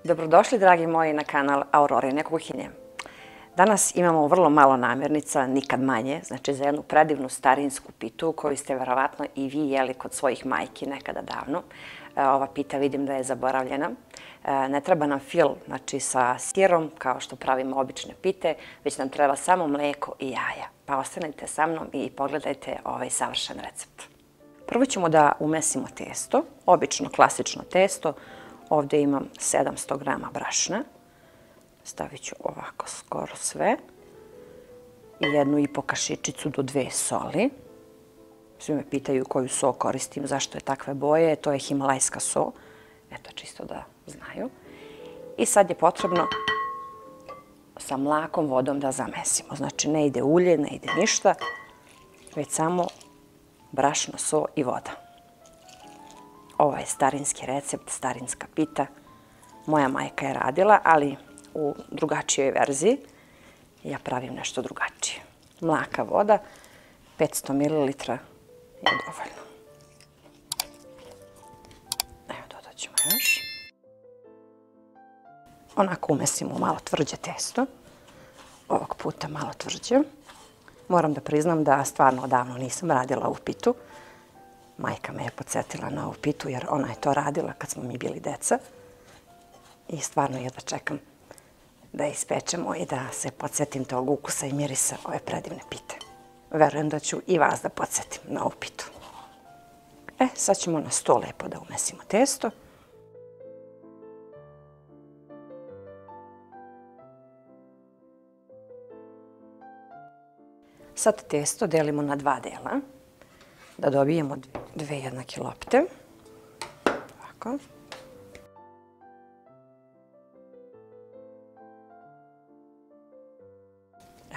Dobrodošli, dragi moji, na kanal Aurorine kuhinje. Danas imamo vrlo malo namirnica, nikad manje, znači za jednu predivnu starinsku pitu koju ste verovatno i vi jeli kod svojih majki nekada davno. Ova pita vidim da je zaboravljena. Ne treba nam fil, znači sa sirom, kao što pravimo obične pite, već nam treba samo mlijeko i jaja. Pa ostanite sa mnom i pogledajte ovaj savršen recept. Prvo ćemo da umesimo testo, obično klasično testo. Ovdje imam 700 grama brašna. Stavit ću ovako skoro sve. I 1,5 kašičicu do 2 soli. Svi me pitaju koju so koristim, zašto je takve boje. To je himalajska so. Eto, čisto da znaju. I sad je potrebno sa mlakom vodom da zamesimo. Znači ne ide ulje, ne ide ništa, već samo brašno, so i voda. Ovo je starinski recept, starinska pita. Moja majka je radila, ali u drugačijoj verziji. Ja pravim nešto drugačije. Mlaka voda, 500 ml je dovoljno. Evo, dodat ćemo još. Onako umesimo malo tvrđe testo. Ovog puta malo tvrđe. Moram da priznam da stvarno odavno nisam radila ovu pitu. Majka me je podsjetila na ovu pitu jer ona je to radila kad smo mi bili deca. I stvarno jedva čekam da ispečemo i da se podsjetim tog ukusa i mirisa ove predivne pite. Verujem da ću i vas da podsjetim na ovu pitu. Sad ćemo na sto lepo da umesimo testo. Sad testo delimo na 2 dela, da dobijemo 2 jednake lopte. Ovako.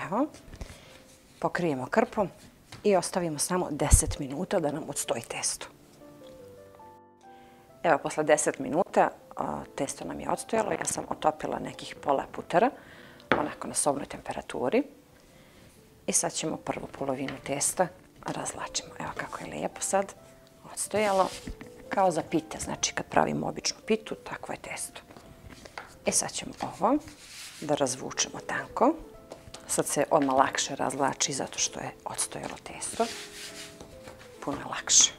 Evo, pokrijemo krpom i ostavimo samo 10 minuta da nam odstoji testo. Evo, posle 10 minuta testo nam je odstojalo. Ja sam otopila nekih pola putera, onako na sobnoj temperaturi. I sad ćemo prvu polovinu testa razlačimo. Evo kako je lijepo sad odstojalo, kao za pite. Znači kad pravimo običnu pitu, takvo je testo. I sad ćemo ovo da razvučemo tanko. Sad se odmah lakše razvlači zato što je odstojalo testo. Puno je lakše.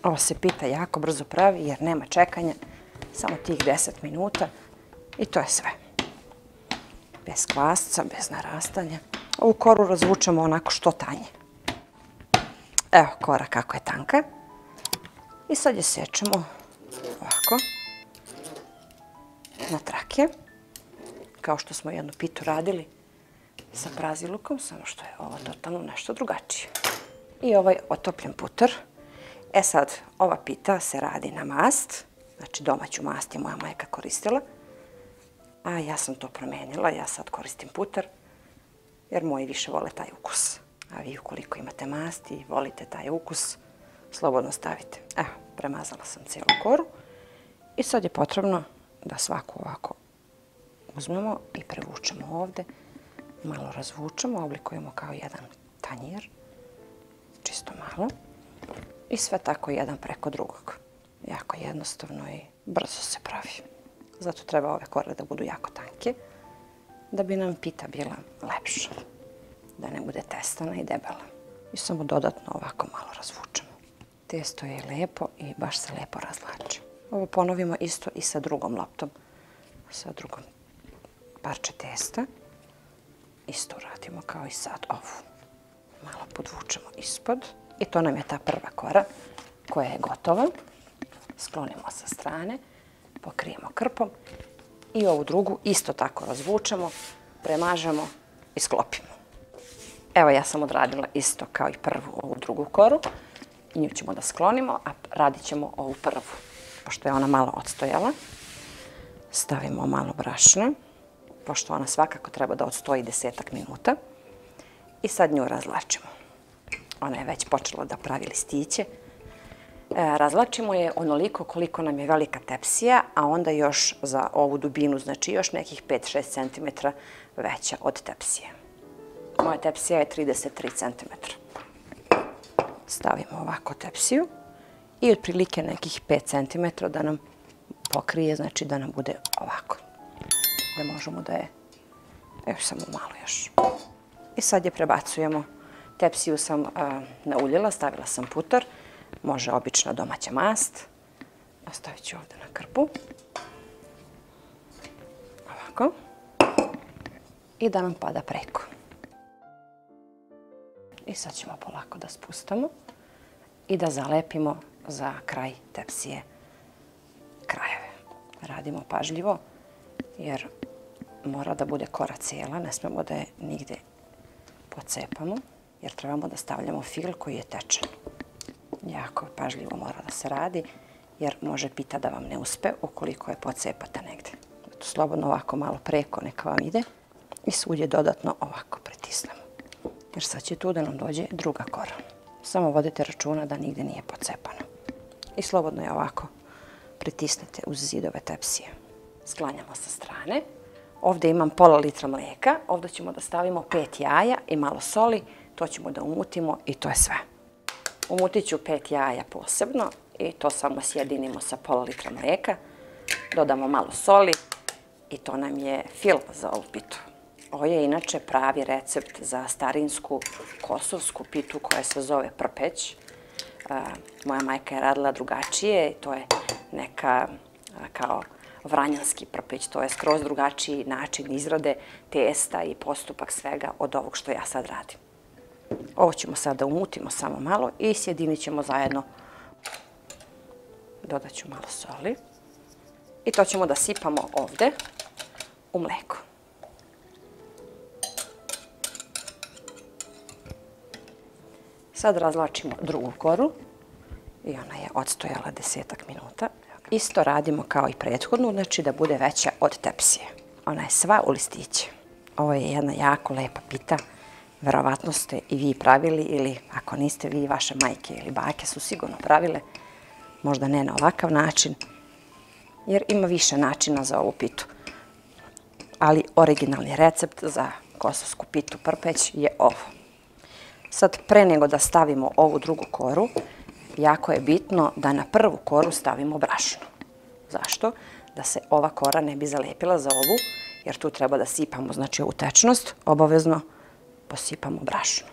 Ovo se pita jako brzo pravi jer nema čekanja. Samo tih 10 minuta i to je sve. Bez kvasca, bez narastanja. Ovu koru razvučemo onako što tanje. Evo kora kako je tanka. I sad je sečemo ovako na trake. Kao što smo jednu pitu radili sa prazilukom, samo što je ovo totalno nešto drugačije. I ovaj otopljen puter. Sad, ova pita se radi na mast. Znači domaću mast je moja majka koristila. A ja sam to promenila, ja sad koristim puter. Jer moji više vole taj ukus. A vi ukoliko imate masti i volite taj ukus, slobodno stavite. Evo, premazala sam cijelu koru. I sad je potrebno da svaku ovako uzmemo i prevučemo ovdje. Malo razvučemo, oblikujemo kao jedan tanjir. Čisto malo. I sve tako jedan preko drugog. Jako jednostavno i brzo se pravi. Zato treba ove kore da budu jako tanke, da bi nam pita bila lepša. Da ne bude testana i debela. I samo dodatno ovako malo razvučemo. Testo je lijepo i baš se lijepo razvlači. Ovo ponovimo isto i sa drugom loptom. Sa drugom parče testa. Isto radimo kao i sad ovu. Malo podvučemo ispod. I to nam je ta prva kora koja je gotova. Sklonimo sa strane. Pokrijemo krpom. I ovu drugu isto tako razvučemo, premažemo i sklopimo. Evo ja sam odradila isto kao i prvu ovu drugu koru. I nju ćemo da sklonimo, a radit ćemo ovu prvu. Pošto je ona malo odstojala, stavimo malo brašna, pošto ona svakako treba da odstoji 10 minuta. I sad nju razlačimo. Ona je već počela da pravi listiće. Razlačimo je onoliko koliko nam je velika tepsija, a onda još za ovu dubinu, znači još nekih 5-6 cm veća od tepsije. Moja tepsija je 33 cm. Stavimo ovako tepsiju i otprilike nekih 5 cm da nam pokrije, znači da nam bude ovako da možemo da je, evo samo malo još. I sad je prebacujemo. Tepsiju sam nauljila, stavila sam putar, može obična domaća mast. Ostavit ću ovdje na krpu. Ovako. I da nam pada preko. I sad ćemo polako da spustamo i da zalepimo za kraj tepsije krajeve. Radimo pažljivo jer mora da bude kora cijela, ne smemo da je nigde pocepamo jer trebamo da stavljamo fil koji je tečan. Jako pažljivo mora da se radi jer može pita da vam ne uspe ukoliko je pocepate negde. Slobodno ovako malo preko neka vam ide i svudje dodatno ovako pritisnemo. Jer sad će tu da nam dođe druga kora. Samo vodite računa da nigde nije pocepano. I slobodno je ovako pritisnete uz zidove tepsije. Sklanjamo sa strane. Ovdje imam pola litra mlijeka. Ovdje ćemo da stavimo 5 jaja i malo soli. To ćemo da umutimo i to je sve. Umutit ću 5 jaja posebno i to samo sjedinimo sa pola litra mlijeka. Dodamo malo soli i to nam je fil za ovu pitu. Ovo je inače pravi recept za starinsku kosovsku pitu koja se zove prpeć. Moja majka je radila drugačije i to je neka kao vranjanski prpeć. To je skroz drugačiji način izrade testa i postupak svega od ovog što ja sad radim. Ovo ćemo sad da umutimo samo malo i sjedinit ćemo zajedno. Dodat ću malo soli i to ćemo da sipamo ovdje u mlijeko. Sad razvlačimo drugu koru i ona je odstojala 10-ak minuta. Isto radimo kao i prethodnu, znači da bude veća od tepsije. Ona je sva u listiće. Ovo je jedna jako lepa pita. Verovatno ste i vi pravili ili ako niste vi, vaše majke ili bake su sigurno pravile. Možda ne na ovakav način, jer ima više načina za ovu pitu. Ali originalni recept za kosovsku pitu prpeć je ovo. Sad, pre nego da stavimo ovu drugu koru, jako je bitno da na prvu koru stavimo brašno. Zašto? Da se ova kora ne bi zalepila za ovu, jer tu treba da sipamo, znači ovu tečnost, obavezno posipamo brašno.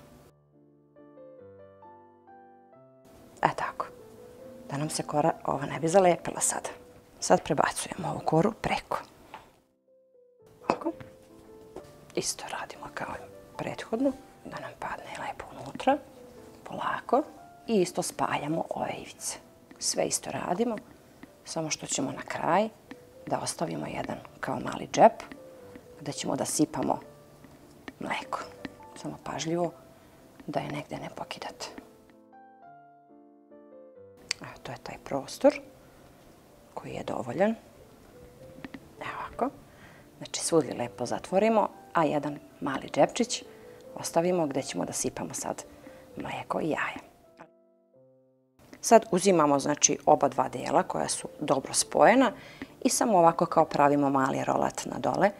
Tako. Da nam se kora ova ne bi zalepila sada. Sad prebacujemo ovu koru preko. Ovako. Isto radimo kao i prethodno. Da nam padne lepo unutra, polako, i isto spajamo ove ivice. Sve isto radimo, samo što ćemo na kraj da ostavimo jedan kao mali džep gdje ćemo da sipamo mlijeko. Samo pažljivo da je negdje ne pokidate. To je taj prostor koji je dovoljan. Evo ovako. Znači svugdje lepo zatvorimo, a jedan mali džepčić ostavimo gdje ćemo da sipamo sad mlijeko i jaje. Sad uzimamo znači oba dva dijela koja su dobro spojena i samo ovako kao pravimo mali rolat na dole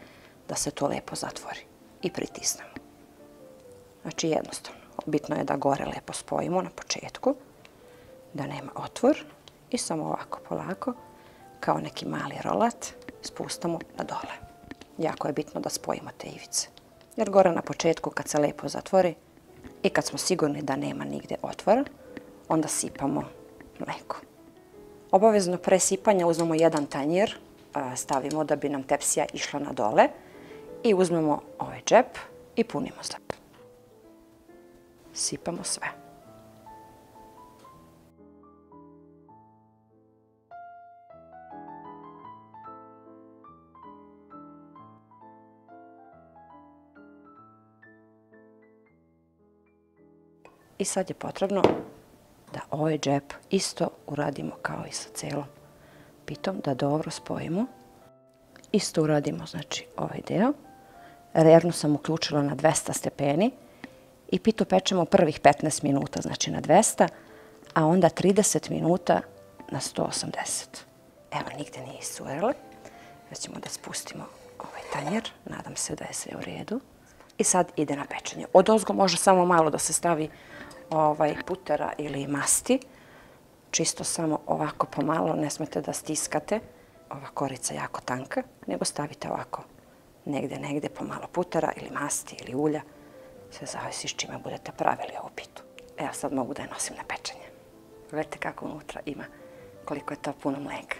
da se to lepo zatvori i pritisnemo. Znači jednostavno, bitno je da gore lepo spojimo na početku, da nema otvor i samo ovako polako kao neki mali rolat spustamo na dole. Jako je bitno da spojimo te ivice. Jer gore na početku kad se lepo zatvori i kad smo sigurni da nema nigde otvora, onda sipamo mlijeko. Obavezno pre sipanja uzmemo jedan tanjir, stavimo da bi nam tepsija išla na dole i uzmemo ovaj džep i punimo džep. Sipamo sve. I sad je potrebno da ovaj džep isto uradimo kao i sa celom pitom, da dobro spojimo. Isto uradimo, znači, ovaj deo. Rernu sam uključila na 200 stepeni i pitu pečemo prvih 15 minuta, znači na 200, a onda 30 minuta na 180. Evo, nigde nije iscurelo. Sad ćemo da spustimo ovaj tanjer. Nadam se da je sve u redu. I sad ide na pečenje. Odozgo može samo malo da se stavi putera ili masti. Čisto samo ovako pomalo, ne smete da stiskate. Ova korica je jako tanka, nego stavite ovako negde po malo putera ili masti ili ulja. Sve zavisi s čime budete pravili ovu pitu. Evo sad mogu da je nosim na pečenje. Gledajte kako unutra ima, koliko je to puno mleka.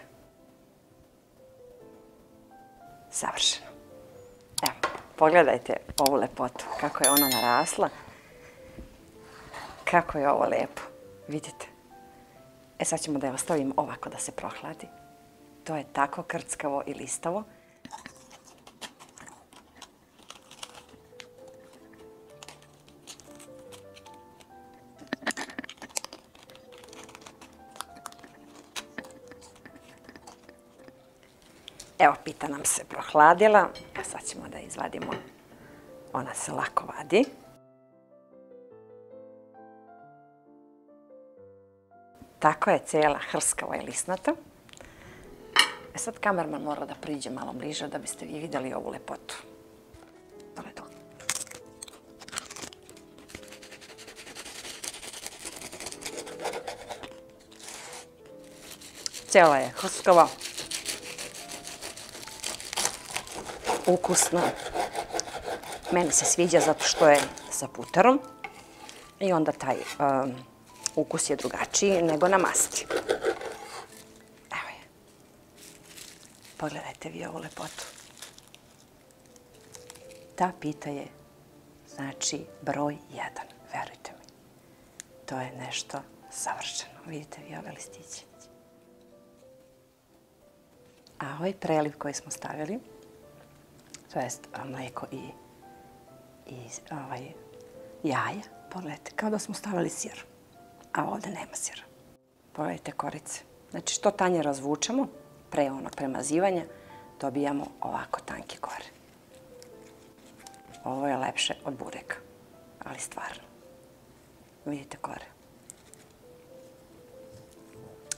Savršeno. Evo, pogledajte ovu lepotu, kako je ona narasla. Kako je ovo lepo, vidite. E sad ćemo da je ostavimo ovako da se prohladi. To je tako krckavo i listavo. Evo, pita nam se prohladila, a sad ćemo da izvadimo. Ona se lako vadi. Tako je cijela hrskava i lisnata. E sad kamerman mora da priđe malo bliže da biste vi vidjeli ovu lepotu. Cijela je hrskava. Ukusna. Meni se sviđa zato što je sa puterom i onda taj ukus je drugačiji nego na masti. Evo je. Pogledajte vi ovu lepotu. Ta pita je, znači, broj 1, verujte mi. To je nešto savršeno. Vidite vi ove listiće. A ovaj preliv koji smo stavili, to jest mlijeko i jaja, pogledajte, kao da smo stavili sir. A ovdje nema sira. Pogledajte korice. Znači, što tanje razvučemo, pre onog premazivanja, dobijamo ovako tanke kore. Ovo je lepše od bureka, ali stvarno. Vidite kore.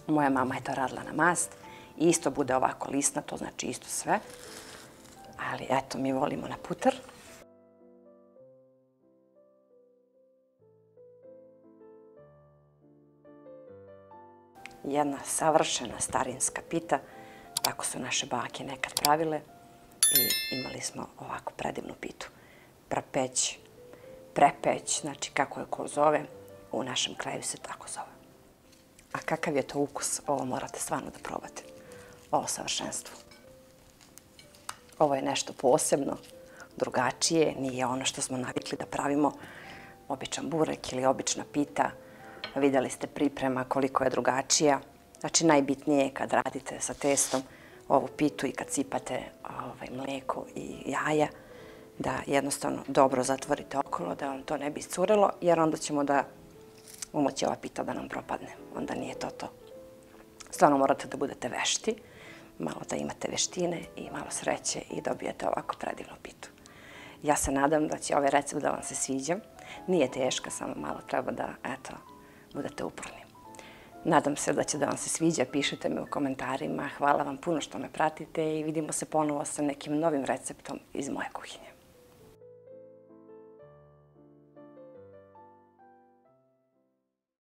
Moja mama je to radila na mast i isto bude ovako lisnato, znači isto sve. Ali eto, mi volimo na puter. Jedna savršena starinska pita. Tako su naše bake nekad pravile i imali smo ovako predivnu pitu. Prepeć, znači kako je ko zove, u našem kraju se tako zove. A kakav je to ukus, ovo morate stvarno da probate. Ovo savršenstvo. Ovo je nešto posebno, drugačije, nije ono što smo navikli da pravimo, običan burek ili obična pita. Vidjeli ste priprema koliko je drugačija. Znači, najbitnije je kad radite sa testom ovu pitu i kad sipate mlijeko i jaja, da jednostavno dobro zatvorite okolo, da vam to ne bi iscurilo, jer onda ćemo da umoći ova pita da nam propadne. Onda nije to to. Stvarno morate da budete vešti, malo da imate veštine i malo sreće i dobijete ovako predivnu pitu. Ja se nadam da će ovaj recept da vam se sviđa. Nije teška, samo malo treba da, eto, budete uporni. Nadam se da će da vam se sviđa, pišite mi u komentarima. Hvala vam puno što me pratite i vidimo se ponovo sa nekim novim receptom iz moje kuhinje.